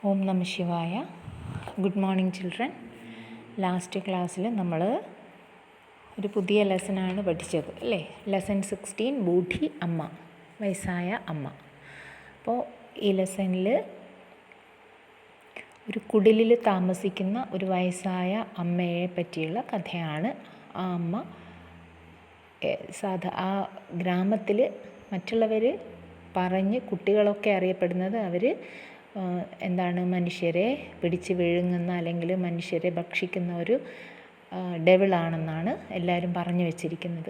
ഓം നമ ശിവായ. Good morning children. Last ക്ലാസ്സിൽ നമ്മൾ ഒരു പുതിയ ലെസനാണ് പഠിച്ചത് അല്ലേ? ലെസൺ 16 ബൂഢി അമ്മ, വയസ്സായ അമ്മ. അപ്പോൾ ഈ ലെസണിൽ ഒരു കുടിലിൽ താമസിക്കുന്ന ഒരു വയസ്സായ അമ്മയെ പറ്റിയുള്ള കഥയാണ്. ആ അമ്മ ആ ഗ്രാമത്തിൽ മറ്റുള്ളവർ പറഞ്ഞ് കുട്ടികളൊക്കെ അറിയപ്പെടുന്നത് അവർ മനുഷ്യരെ പിടിച്ച് വിഴുങ്ങുന്ന അല്ലെങ്കിൽ മനുഷ്യരെ ഭക്ഷിക്കുന്ന ഒരു ഡെവിളാണെന്നാണ് എല്ലാവരും പറഞ്ഞു വച്ചിരിക്കുന്നത്.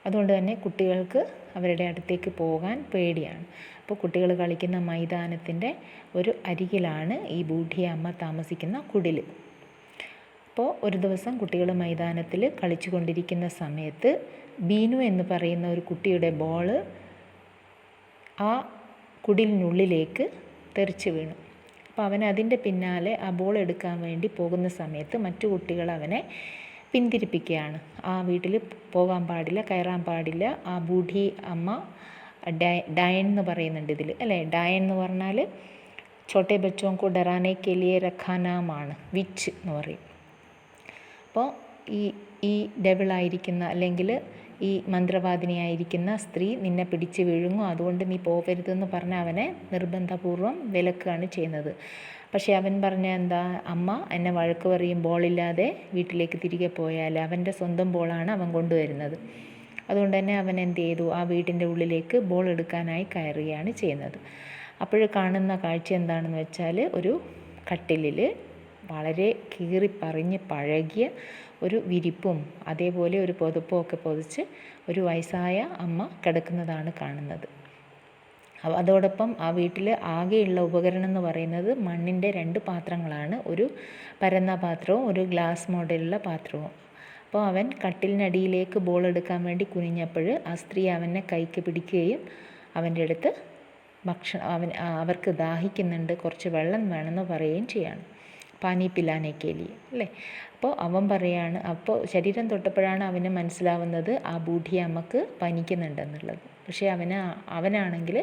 അതുകൊണ്ട് തന്നെ കുട്ടികൾക്ക് അവരുടെ അടുത്തേക്ക് പോകാൻ പേടിയാണ്. അപ്പോൾ കുട്ടികൾ കളിക്കുന്ന മൈതാനത്തിൻ്റെ ഒരു അരികിലാണ് ഈ ബൂഢിയ അമ്മ താമസിക്കുന്ന കുടിൽ. അപ്പോൾ ഒരു ദിവസം കുട്ടികൾ മൈതാനത്തിൽ കളിച്ചു കൊണ്ടിരിക്കുന്ന സമയത്ത് ബീനു എന്ന് പറയുന്ന ഒരു കുട്ടിയുടെ ബോള് ആ കുടിലിനുള്ളിലേക്ക് തെറിച്ച് വീണു. അപ്പോൾ അവൻ അതിൻ്റെ പിന്നാലെ ആ ബോൾ എടുക്കാൻ വേണ്ടി പോകുന്ന സമയത്ത് മറ്റു കുട്ടികൾ അവനെ പിന്തിരിപ്പിക്കുകയാണ്. ആ വീട്ടിൽ പോകാൻ പാടില്ല, കയറാൻ പാടില്ല. ആ ബൂഢി അമ്മ ഡയൻ എന്ന് പറയുന്നുണ്ട് ഇതിൽ അല്ലേ? ഡയൻ എന്ന് പറഞ്ഞാൽ ചോട്ടെ ബച്ചോം കോ ഡറാനെ കെ ലിയെ രഖാ നാമാണ്, വിച്ച് എന്ന് പറയും. അപ്പോൾ ഈ ഡെവിളായിരിക്കുന്ന അല്ലെങ്കിൽ ഈ മന്ത്രവാദിനിയായിരിക്കുന്ന സ്ത്രീ നിന്നെ പിടിച്ച് വിഴുങ്ങും, അതുകൊണ്ട് നീ പോകരുതെന്ന് പറഞ്ഞ് അവനെ നിർബന്ധപൂർവ്വം വിലക്കുകയാണ് ചെയ്യുന്നത്. പക്ഷേ അവൻ പറഞ്ഞ എന്താ, അമ്മ എന്നെ വഴക്ക് പറയും, ബോളില്ലാതെ വീട്ടിലേക്ക് തിരികെ പോയാൽ. അവൻ്റെ സ്വന്തം ബോളാണ് അവൻ കൊണ്ടുവരുന്നത്. അതുകൊണ്ട് തന്നെ അവൻ എന്ത് ചെയ്തു, ആ വീട്ടിൻ്റെ ഉള്ളിലേക്ക് ബോൾ എടുക്കാനായി കയറുകയാണ് ചെയ്യുന്നത്. അപ്പോൾ കാണുന്ന കാഴ്ച എന്താണെന്ന് വെച്ചാൽ ഒരു കട്ടിലിൽ വളരെ കീറിപ്പറിഞ്ഞ് പഴകിയ ഒരു വിരിപ്പും അതേപോലെ ഒരു പുതപ്പും ഒക്കെ പൊതിച്ച് ഒരു വയസ്സായ അമ്മ കിടക്കുന്നതാണ് കാണുന്നത്. അതോടൊപ്പം ആ വീട്ടിൽ ആകെയുള്ള ഉപകരണം എന്ന് പറയുന്നത് മണ്ണിൻ്റെ 2 പാത്രങ്ങളാണ്. ഒരു പരന്ന പാത്രവും ഒരു ഗ്ലാസ് മോഡലുള്ള പാത്രവും. അപ്പോൾ അവൻ കട്ടിലിനടിയിലേക്ക് ബോൾ എടുക്കാൻ വേണ്ടി കുനിഞ്ഞപ്പോൾ ആ സ്ത്രീ അവനെ കൈക്ക് പിടിക്കുകയും അവൻ്റെ അടുത്ത് അവർക്ക് ദാഹിക്കുന്നുണ്ട്, കുറച്ച് വെള്ളം വേണമെന്ന് പറയുകയും ചെയ്യാണ്. പാനി പിലാനേക്കേലി അല്ലേ? അപ്പോൾ അവൻ പറയാണ്, അപ്പോൾ ശരീരം തൊട്ടപ്പോഴാണ് അവന് മനസ്സിലാവുന്നത് ആ ബൂഢിയ അമ്മക്ക് പനിക്കുന്നുണ്ടെന്നുള്ളത്. പക്ഷേ അവനാണെങ്കിൽ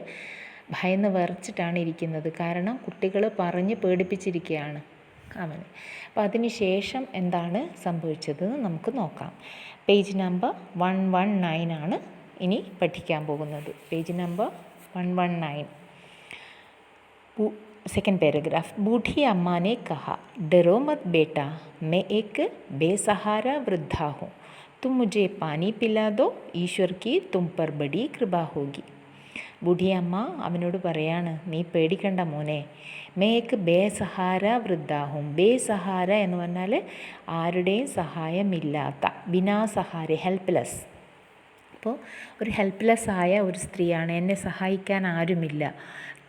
ഭയന്ന് വിറച്ചിട്ടാണ് ഇരിക്കുന്നത്. കാരണം കുട്ടികൾ പറഞ്ഞ് പേടിപ്പിച്ചിരിക്കുകയാണ് അവന്. അപ്പോൾ അതിന് ശേഷം എന്താണ് സംഭവിച്ചതെന്ന് നമുക്ക് നോക്കാം. പേജ് നമ്പർ 119 ആണ് ഇനി പഠിക്കാൻ പോകുന്നത്. Page number 119, second paragraph. बूढ़ी अम्मा ने कहा, डरो मत बेटा, मैं एक बेसहारा वृद्धा हूँ. तुम मुझे पानी पिला दो, ईश्वर की तुम पर बड़ी कृपा होगी. ബൂഢി അമ്മ അവനോട് പറയാണ്, നീ പേടിക്കണ്ട മോനെ, മേ ഏക്ക് ബേസഹാര വൃദ്ധാഹും. ബേസഹാര എന്ന് പറഞ്ഞാൽ ആരുടെയും സഹായമില്ലാത്ത, ബിനാ സഹാര, ഹെൽപ്ലെസ്. അപ്പോൾ ഒരു ഹെൽപ്ലെസ് ആയ ഒരു സ്ത്രീയാണ്, എന്നെ സഹായിക്കാൻ ആരുമില്ല.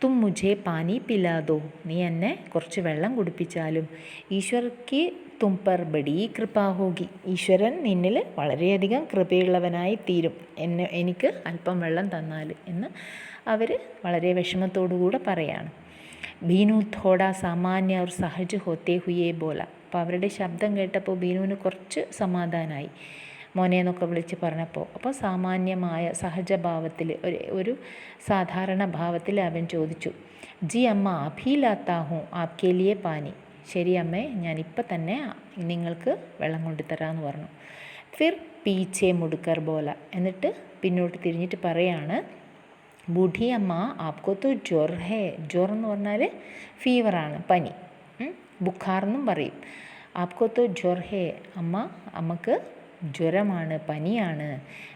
തും മുझे പാനി പിലാദോ, നീ എന്നെ കുറച്ച് വെള്ളം കുടിപ്പിച്ചാലും. ഈശ്വർക്ക് തും പർ ബഡി കൃപാ ഹോഗി, ഈശ്വരൻ നിന്നിൽ വളരെയധികം കൃപയുള്ളവനായി തീരും എനിക്ക് അല്പം വെള്ളം തന്നാൽ എന്ന് അവർ വളരെ വിഷമത്തോടുകൂടെ പറയാണ്. ബീനു തോടാ സാമാന്യ ഒരു സഹജ് ഹോത്തേ ഹുയേ ബോല. അപ്പോൾ അവരുടെ ശബ്ദം കേട്ടപ്പോൾ ബീനുവിന് കുറച്ച് സമാധാനമായി. മോനെ എന്നൊക്കെ വിളിച്ച് പറഞ്ഞപ്പോൾ അപ്പോൾ സാമാന്യമായ സഹജഭാവത്തിൽ ഒരു സാധാരണ ഭാവത്തിൽ അവൻ ചോദിച്ചു, ജി അമ്മ അഭി ലാത്താ ഹൂँ ആപ്കെ ലിയെ പാനി. ശരി അമ്മേ, ഞാനിപ്പോൾ തന്നെ നിങ്ങൾക്ക് വെള്ളം കൊണ്ടുതരാമെന്ന് പറഞ്ഞു. ഫിർ പീച്ചെ മുടുക്കർ ബോല, എന്നിട്ട് പിന്നോട്ട് തിരിഞ്ഞിട്ട് പറയാണ്, ബൂഢി അമ്മ ആപ്കോ തോ ജ്വർ ഹേ. ജ്വർ എന്ന് പറഞ്ഞാൽ ഫീവറാണ്, പനി, ബുഖാർ എന്നും പറയും. ആപ്കോ തോ ജ്വർ ഹേ, അമ്മക്ക് ജ്വരമാണ്, പനിയാണ്.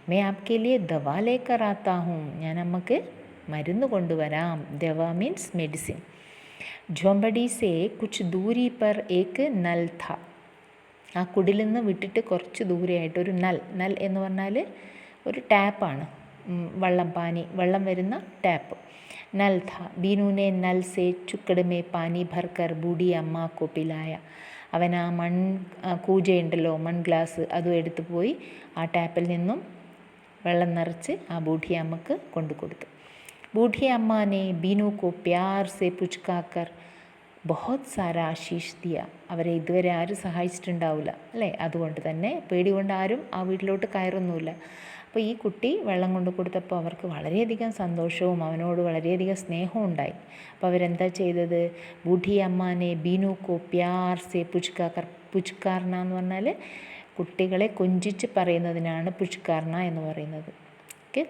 മേ ആപ്കെ ലിയെ ദവാ ലേക്കർ ആത്താ ഹൂँ, ഞാൻ അമ്മക്ക് മരുന്ന് കൊണ്ടുവരാം. ദവാ മീൻസ് മെഡിസിൻ. ഝോമ്പടി സേ കുച്ച് ദൂരി പർ ഏക്ക് നൽ ഥ. ആ കുടിൽ നിന്ന് വിട്ടിട്ട് കുറച്ച് ദൂരെയായിട്ട് ഒരു നൽ എന്ന് പറഞ്ഞാൽ ഒരു ടാപ്പാണ്, വെള്ളം വരുന്ന ടാപ്പ്. നൽ ഥ. ബീനുവിനെ നൽ സേ ചുക്കട് മേ പാനി ഭർക്കർ ബൂഢി അമ്മ കോ പിലായ. അവൻ ആ കൂജയുണ്ടല്ലോ, ഗ്ലാസ്, അതും എടുത്തു പോയി ആ ടാപ്പിൽ നിന്നും വെള്ളം നിറച്ച് ആ ബൂഢി അമ്മക്ക് കൊണ്ടു കൊടുത്തു. ബൂഢി അമ്മാനെ ബീനു കോ പ്യാർ സെ പുച്കാക്കർ ബഹുത് സാര ആശീഷ് ദിയ. അവരെ ഇതുവരെ ആരും സഹായിച്ചിട്ടുണ്ടാവില്ല അല്ലേ? അതുകൊണ്ട് തന്നെ പേടി കൊണ്ട് ആരും ആ വീട്ടിലോട്ട് കയറൊന്നുമില്ല. അപ്പോൾ ഈ കുട്ടി വെള്ളം കൊണ്ട് കൊടുത്തപ്പോൾ അവർക്ക് വളരെയധികം സന്തോഷവും അവനോട് വളരെയധികം സ്നേഹവും ഉണ്ടായി. അപ്പോൾ അവരെന്താ ചെയ്തത്? ബൂഢി അമ്മാനെ ബീനു കോ പ്യാർ സെ പുച്കാർന എന്ന് പറഞ്ഞാൽ കുട്ടികളെ കൊഞ്ചിച്ച് പറയുന്നതിനാണ് പുച്കാർന എന്ന് പറയുന്നത്.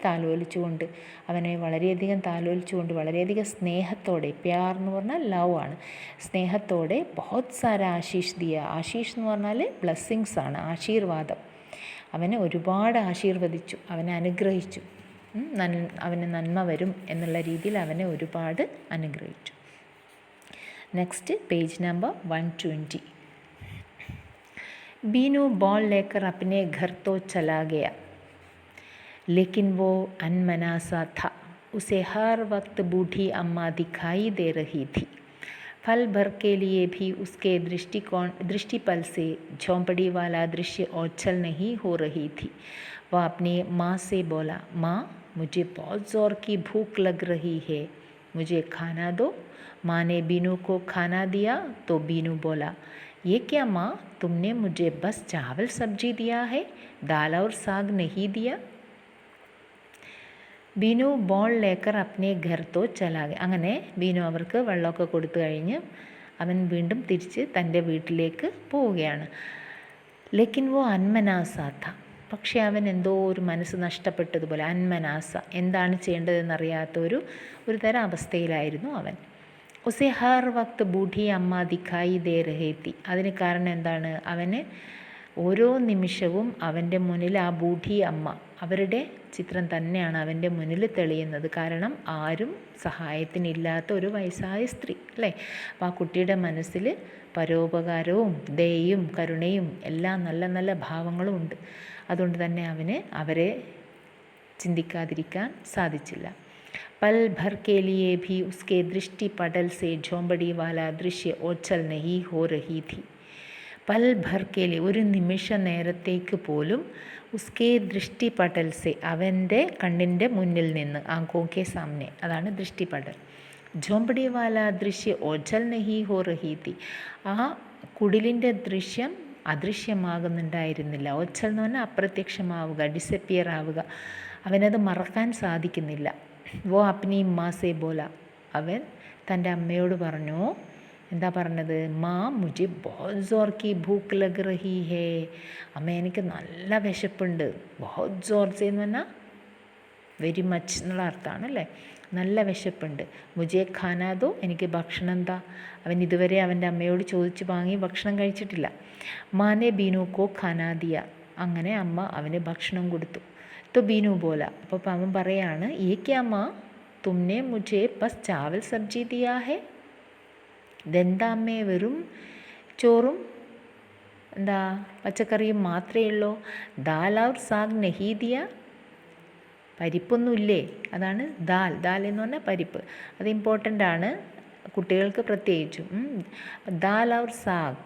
താലോലിച്ചുകൊണ്ട്, അവനെ വളരെയധികം താലോലിച്ചുകൊണ്ട്, വളരെയധികം സ്നേഹത്തോടെ, പ്യാർ എന്ന് പറഞ്ഞാൽ ലവ് ആണ്, സ്നേഹത്തോടെ ബഹുത് സാര ആശീഷ് ദിയ. ആശീഷ് എന്ന് പറഞ്ഞാൽ ബ്ലെസ്സിങ്സ് ആണ്, ആശീർവാദം. അവനെ ഒരുപാട് ആശീർവദിച്ചു, അവനെ അനുഗ്രഹിച്ചു. അവന് നന്മ വരും എന്നുള്ള രീതിയിൽ അവനെ ഒരുപാട് അനുഗ്രഹിച്ചു. Next page number 120. Binu ball लेकर अपने घर तो चला गया, लेकिन वो अनमना सा था. उसे हर वक्त बूढ़ी अम्मा दिखाई दे रही थी. पल भर के लिए भी उसके दृष्टिपल से झोंपड़ी वाला दृश्य ओझल नहीं हो रही थी. वह अपनी माँ से बोला, माँ मुझे बहुत ज़ोर की भूख लग रही है, मुझे खाना दो. माँ ने बीनू को खाना दिया तो बीनू बोला, ये क्या माँ, तुमने मुझे बस चावल सब्जी दिया है, दाल और साग नहीं दिया. ബീനു ബോൾ ലേക്കർ അപ്നെ ഘർ തോ ചലാകെ. അങ്ങനെ ബീനു അവർക്ക് വെള്ളമൊക്കെ കൊടുത്തു കഴിഞ്ഞ് അവൻ വീണ്ടും തിരിച്ച് തൻ്റെ വീട്ടിലേക്ക് പോവുകയാണ്. ലേക്കിൻ വോ അൻമനാസ ഥ. പക്ഷേ അവൻ എന്തോ ഒരു മനസ്സ് നഷ്ടപ്പെട്ടതുപോലെ, അൻമനാസ, എന്താണ് ചെയ്യേണ്ടതെന്നറിയാത്ത ഒരു തരം അവസ്ഥയിലായിരുന്നു അവൻ. ഉസെ ഹർ വക്ത് ബൂഢി അമ്മ ദിഖായി ദേ രഹേ തി. അതിന് കാരണം എന്താണ്? അവന് ഓരോ നിമിഷവും അവൻ്റെ മുന്നിൽ ആ ബൂഢി അമ്മ, അവരുടെ ചിത്രം തന്നെയാണ് അവൻ്റെ മുന്നിൽ തെളിയുന്നത്. കാരണം ആരും സഹായത്തിനില്ലാത്ത ഒരു വയസ്സായ സ്ത്രീ അല്ലേ. അപ്പോൾ ആ കുട്ടിയുടെ മനസ്സിൽ പരോപകാരവും ദയയും കരുണയും എല്ലാം നല്ല നല്ല ഭാവങ്ങളും ഉണ്ട്. അതുകൊണ്ട് തന്നെ അവന് അവരെ ചിന്തിക്കാതിരിക്കാൻ സാധിച്ചില്ല. പൽ ഭർ കെ ലിയേ ഭി ഉസ്കെ ദൃഷ്ടി പടൽ സെ ഝോമ്പടി വാല ദൃശ്യ ഓച്ചൽ നഹി ഹോ രഹി ഥി. പൽ ഭർ കെ ലിയെ, ഒരു നിമിഷ നേരത്തേക്ക് പോലും, ഉസ്കെ ദൃഷ്ടി പടൽ സെ, അവൻ്റെ കണ്ണിൻ്റെ മുന്നിൽ നിന്ന്, ആങ്കോं के सामने, അതാണ് ദൃഷ്ടി പടൽ. ഝോമ്പടി വാല ദൃശ്യ ഓജൽ നഹി ഹോ രഹി തി. ആ കുടിലിൻ്റെ ദൃശ്യം അദൃശ്യമാകുന്നുണ്ടായിരുന്നില്ല. ഓച്ചൽ എന്ന് പറഞ്ഞാൽ അപ്രത്യക്ഷമാവുക, ഡിസപ്പിയർ ആവുക. അവനത് മറക്കാൻ സാധിക്കുന്നില്ല. വോ അപ്നി മാ സെ ബോല. അവൻ തൻ്റെ അമ്മയോട് പറഞ്ഞു. എന്താ പറഞ്ഞത്? മാ മുझे बहुत जोर की भूख लग रही है. അമ്മ, എനിക്ക് നല്ല വിശപ്പുണ്ട്. बहुत जोर से എന്ന് പറഞ്ഞാൽ വെരി മച്ച് എന്നുള്ള അർത്ഥമാണ് അല്ലേ. നല്ല വിശപ്പുണ്ട്. മുझे खाना दो, എനിക്ക് ഭക്ഷണം എന്താ. അവൻ ഇതുവരെ അവൻ്റെ അമ്മയോട് ചോദിച്ച് വാങ്ങി ഭക്ഷണം കഴിച്ചിട്ടില്ല. മാനെ ബീനു കോ ഖാനാ ദിയ. അങ്ങനെ അമ്മ അവന് ഭക്ഷണം കൊടുത്തു. तो बीनू बोला. അപ്പോൾ അവൻ പറയാണ്, ये क्या माँ, तुमने मुझे बस चावल सब्जी दिया है. ഇതെന്താ അമ്മേ, വെറും ചോറും എന്താ പച്ചക്കറിയും മാത്രമേ ഉള്ളൂ. ദാൽ ഔർ സാഗ് നഹി ദിയ. പരിപ്പൊന്നുമില്ലേ? അതാണ് ദാൽ. ദാൽ എന്ന് പറഞ്ഞാൽ പരിപ്പ്. അത് ഇമ്പോർട്ടൻ്റ് ആണ് കുട്ടികൾക്ക് പ്രത്യേകിച്ചും. ദാൽ ഔർ സാഗ്,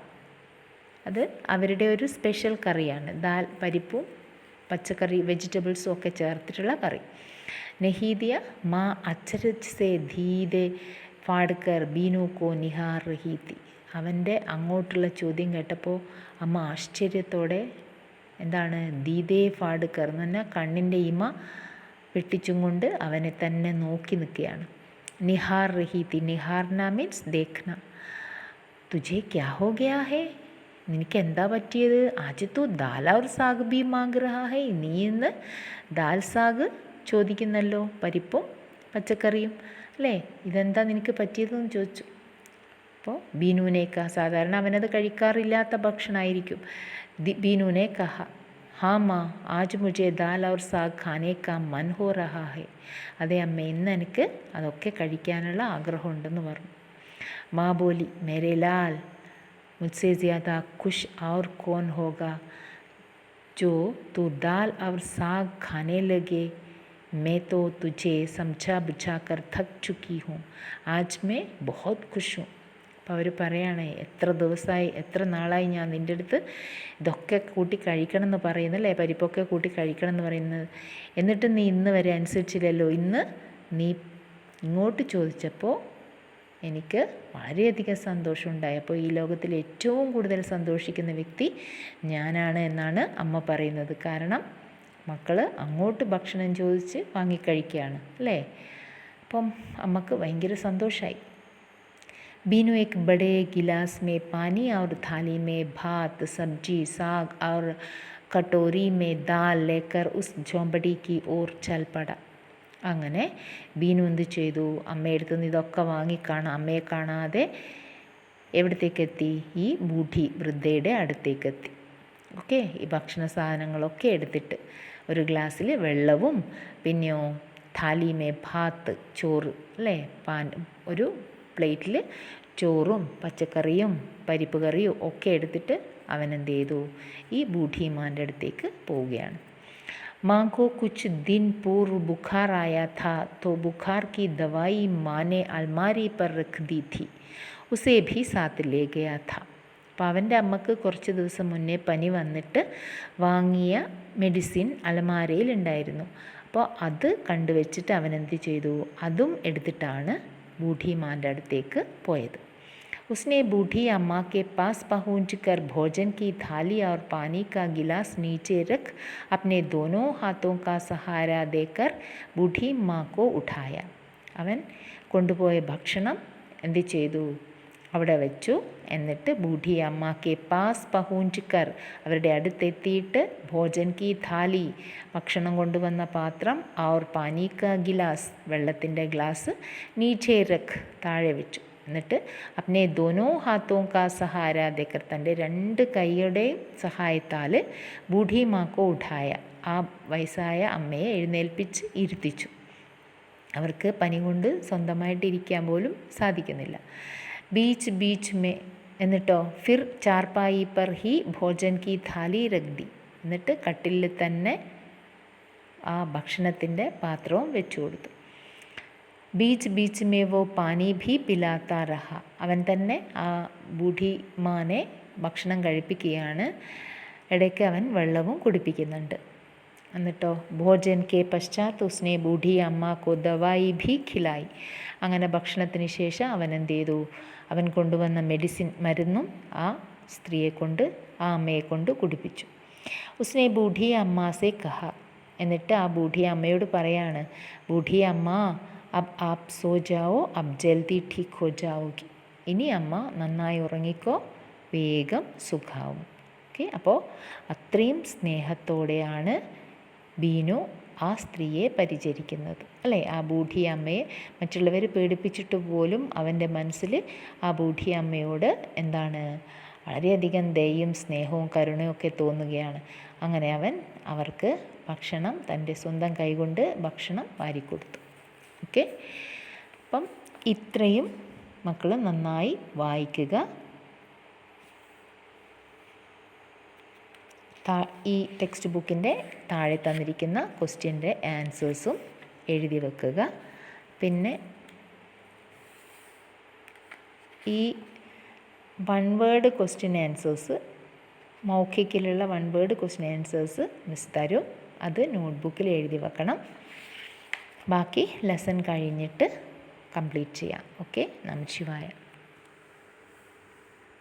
അത് അവരുടെ ഒരു സ്പെഷ്യൽ കറിയാണ്. ദാൽ, പരിപ്പും പച്ചക്കറി, വെജിറ്റബിൾസും ഒക്കെ ചേർത്തിട്ടുള്ള കറി. നഹീദിയ. മാ അച്ചരച്ച് സേ ധീരെ ഫാഡ്കർ ബീനു കോ നിഹാർ രഹി തി. അവൻ്റെ അങ്ങോട്ടുള്ള ചോദ്യം കേട്ടപ്പോൾ അമ്മ ആശ്ചര്യത്തോടെ, എന്താണ് ദീദേ ഫാഡ്കർ എന്ന് പറഞ്ഞാൽ കണ്ണിൻ്റെ ഇമ വെട്ടിച്ചും കൊണ്ട് അവനെ തന്നെ നോക്കി നിൽക്കുകയാണ്. നിഹാർ രഹി തി. നിഹാർന മീൻസ് ദേഖ്ന. തുझे ക്യാ ഹോ ഗയാ ഹേ, നിനക്ക് എന്താ പറ്റിയത്? ആജ് തോ ദാൽ ഔർ സാഗ് ബി മാംഗ് രഹാ ഹൈ. നീ ഇന്ന് ദാൽ സാഗ് ചോദിക്കുന്നല്ലോ, പരിപ്പും പച്ചക്കറിയും അല്ലേ. ഇതെന്താ നിനക്ക് പറ്റിയതെന്ന് ചോദിച്ചു. അപ്പോൾ ബീനുവിനേക്കാ, സാധാരണ അവനത് കഴിക്കാറില്ലാത്ത ഭക്ഷണമായിരിക്കും. ബീനുവിനെ കഹ, ഹാ മാ ആജ് മുझे ദാൽ ഔർ സാഗ് ഖാനെ കാ മൻ ഹോ രഹാ ഹൈ. അതേ അമ്മ, ഇന്ന് എനിക്ക് അതൊക്കെ കഴിക്കാനുള്ള ആഗ്രഹമുണ്ടെന്ന് പറഞ്ഞു. മാ ബോലി, മേരെ ലാൽ मुझसे ज़्यादा खुश और कौन होगा जो तू दाल और साग खाने लगे. मैं तो तुझे समझा बुझा कर थक चुकी हूँ. आज मैं बहुत खुश हूँ. അപ്പോൾ അവർ പറയുകയാണ്, എത്ര ദിവസമായി, എത്ര നാളായി ഞാൻ നിൻ്റെ അടുത്ത് ഇതൊക്കെ കൂട്ടി കഴിക്കണം എന്ന് പറയുന്നല്ലേ, പരിപ്പൊക്കെ കൂട്ടി കഴിക്കണം എന്ന് പറയുന്നത്. എന്നിട്ട് നീ ഇന്ന് വരെ അനുസരിച്ചില്ലല്ലോ. ഇന്ന് നീ ഇങ്ങോട്ട് ചോദിച്ചപ്പോൾ എനിക്ക് വളരെയധികം സന്തോഷമുണ്ടായി. അപ്പോൾ ഈ ലോകത്തിൽ ഏറ്റവും കൂടുതൽ സന്തോഷിക്കുന്ന വ്യക്തി ഞാനാണ് എന്നാണ് അമ്മ പറയുന്നത്. കാരണം മക്കൾ അങ്ങോട്ട് ഭക്ഷണം ചോദിച്ച് വാങ്ങിക്കഴിക്കുകയാണ് അല്ലേ. അപ്പം അമ്മക്ക് ഭയങ്കര സന്തോഷമായി. बीनू एक बड़े गिलास में पानी और थाली में भात सब्जी साग और कटोरी में दाल लेकर उस झोंपड़ी की ओर चल पड़ा. അങ്ങനെ ബീനു എന്ത് ചെയ്തു, അമ്മയെടുത്തു നിന്ന് ഇതൊക്കെ അമ്മയെ കാണാതെ എവിടത്തേക്കെത്തി, ഈ ബൂഢി വൃദ്ധയുടെ അടുത്തേക്കെത്തി. ഓക്കെ, ഈ ഭക്ഷണ സാധനങ്ങളൊക്കെ എടുത്തിട്ട് ഒരു ഗ്ലാസ്സിൽ വെള്ളവും പിന്നെയോ താലിമേ ഭാത്ത് ചോറ് അല്ലേ, ഒരു പ്ലേറ്റിൽ ചോറും പച്ചക്കറിയും പരിപ്പ് കറിയും ഒക്കെ എടുത്തിട്ട് അവൻ എന്ത് ചെയ്തു, ഈ ബൂഢിമാൻ്റെ അടുത്തേക്ക് പോവുകയാണ്. माँ को कुछ दिन पूर्व बुखार आया था तो बुखार की दवाई माँ ने अलमारी पर रख दी थी, उसे भी साथ ले गया था. അപ്പോൾ അവൻ്റെ അമ്മക്ക് കുറച്ച് ദിവസം മുന്നേ പനി വന്നിട്ട് വാങ്ങിയ മെഡിസിൻ അലമാരയിലുണ്ടായിരുന്നു. അപ്പോൾ അത് കണ്ടുവച്ചിട്ട് അവൻ എന്ത് ചെയ്തു, അതും എടുത്തിട്ടാണ് ബൂഢിമാൻ്റെ അടുത്തേക്ക് പോയത്. उसने बूढ़ी अम्मा के पास पहुंचकर भोजन की थाली और पानी का गिलास नीचे रख अपने दोनों हाथों का सहारा देकर बूढ़ी माँ को उठाया. അവൻ കൊണ്ടുപോയ ഭക്ഷണം എന്ത് ചെയ്തു, അവിടെ വെച്ചു. എന്നിട്ട് ബൂഢി അമ്മാക്കെ പാസ് പഹൂഞ്ചിക്കർ, അവരുടെ അടുത്തെത്തിയിട്ട് ഭോജൻ കി थाली, ഭക്ഷണം കൊണ്ടുവന്ന പാത്രം, और पानी का गिलास, വെള്ളത്തിൻ്റെ ഗ്ലാസ്, നീച്ചെ രഖ്, താഴെ വെച്ചു. എന്നിട്ട് അപ്നെ ദോനോ ഹാത്തോ കാ സഹാര ദേക്കർ, തൻ്റെ രണ്ട് കൈയുടെയും സഹായത്താൽ ബൂഢി മാക്കോ ഉഠായ, ആ വയസ്സായ അമ്മയെ എഴുന്നേൽപ്പിച്ച് ഇരുത്തിച്ചു. അവർക്ക് പനി കൊണ്ട് സ്വന്തമായിട്ട് ഇരിക്കാൻ പോലും സാധിക്കുന്നില്ല. ബീച്ച് ബീച്ച് മേ, എന്നിട്ടോ ഫിർ ചാർപ്പായി പർ ഹി ഭോജൻ കി थाली രഖ് ദി, എന്നിട്ട് കട്ടിലിൽ തന്നെ ആ ഭക്ഷണത്തിൻ്റെ പാത്രവും വെച്ചു കൊടുത്തു. ബീച്ച് ബീച്ച് മേ വോ പാനി ഭി പിലാത്ത രഹ, അവൻ തന്നെ ആ ബൂഢിമാനെ ഭക്ഷണം കഴിപ്പിക്കുകയാണ്, ഇടയ്ക്ക് അവൻ വെള്ളവും കുടിപ്പിക്കുന്നുണ്ട്. എന്നിട്ടോ ഭോജൻ കെ പശ്ചാത്ത് ഉസ്നെ ബൂഢി അമ്മ കോ ദവായി ഭി ഖിലായി, അങ്ങനെ ഭക്ഷണത്തിന് ശേഷം അവൻ എന്ത് ചെയ്തു, അവൻ കൊണ്ടുവന്ന മരുന്നും ആ സ്ത്രീയെ കൊണ്ട്, ആ അമ്മയെ കൊണ്ട് കുടിപ്പിച്ചു. ഉസ്നെ ബൂഢി അമ്മാസെ കഹ, എന്നിട്ട് ആ ബൂഢി അമ്മയോട് പറയാണ്, ബൂഢി അമ്മ അബ് ആപ് സോ ജാവോ, അബ് ജൽദി ഠീക്ക് ഹോ ജാവോഗി, ഇനി അമ്മ നന്നായി ഉറങ്ങിക്കോ, വേഗം സുഖാവും. ഓക്കെ, അപ്പോൾ അത്രയും സ്നേഹത്തോടെയാണ് ബീനു ആ സ്ത്രീയെ പരിചരിക്കുന്നത് അല്ലേ. ആ ബൂഢി അമ്മയെ മറ്റുള്ളവർ പേടിപ്പിച്ചിട്ട് പോലും അവൻ്റെ മനസ്സിൽ ആ ബൂഢി അമ്മയോട് എന്താണ്, വളരെയധികം ദയയും സ്നേഹവും കരുണയും ഒക്കെ തോന്നുകയാണ്. അങ്ങനെ അവൻ അവർക്ക് ഭക്ഷണം, തൻ്റെ സ്വന്തം കൈകൊണ്ട് ഭക്ഷണം വാരിക്കൊടുത്തു. ഓക്കെ, അപ്പം ഇത്രയും മക്കൾ നന്നായി വായിക്കുക. ഈ ടെക്സ്റ്റ് ബുക്കിൻ്റെ താഴെ തന്നിരിക്കുന്ന ക്വസ്റ്റ്യൻ്റെ ആൻസേഴ്സും എഴുതി വെക്കുക. പിന്നെ ഈ വൺ വേർഡ് ക്വസ്റ്റ്യൻ ആൻസേഴ്സ്, മൗഖിക്കിലുള്ള one word question answers miss തരും, അത് നോട്ട്ബുക്കിൽ എഴുതി വെക്കണം. ബാക്കി ലെസൺ കഴിഞ്ഞിട്ട് കംപ്ലീറ്റ് ചെയ്യാം. ഓക്കെ, നമഃശിവായ.